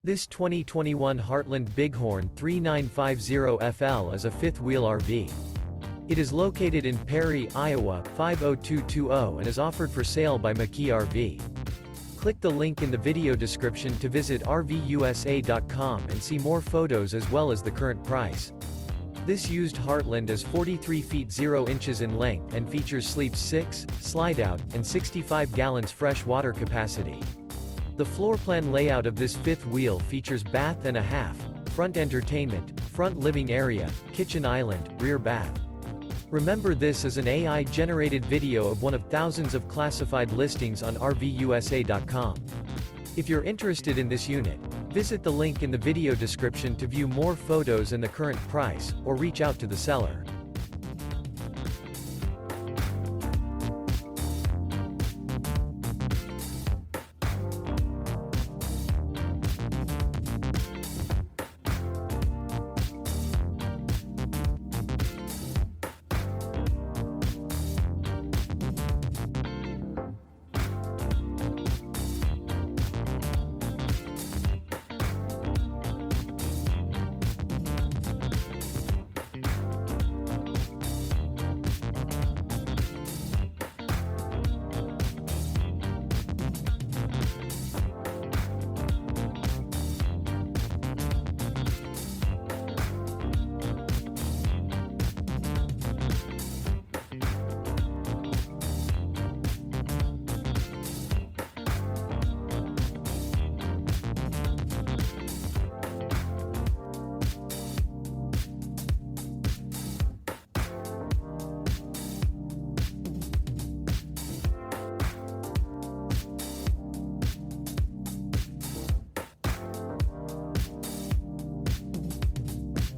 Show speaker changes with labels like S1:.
S1: This 2021 Heartland Bighorn 3950FL is a fifth-wheel RV. It is located in Perry, Iowa, 50220 and is offered for sale by McKee RV. Click the link in the video description to visit RVUSA.com and see more photos as well as the current price. This used Heartland is 43 feet 0 inches in length and features sleeps 6, slide-out, and 65 gallons fresh water capacity. The floor plan layout of this fifth wheel features bath and a half, front entertainment, front living area, kitchen island, rear bath. Remember, this is an AI-generated video of one of thousands of classified listings on RVUSA.com. If you're interested in this unit, visit the link in the video description to view more photos and the current price, or reach out to the seller.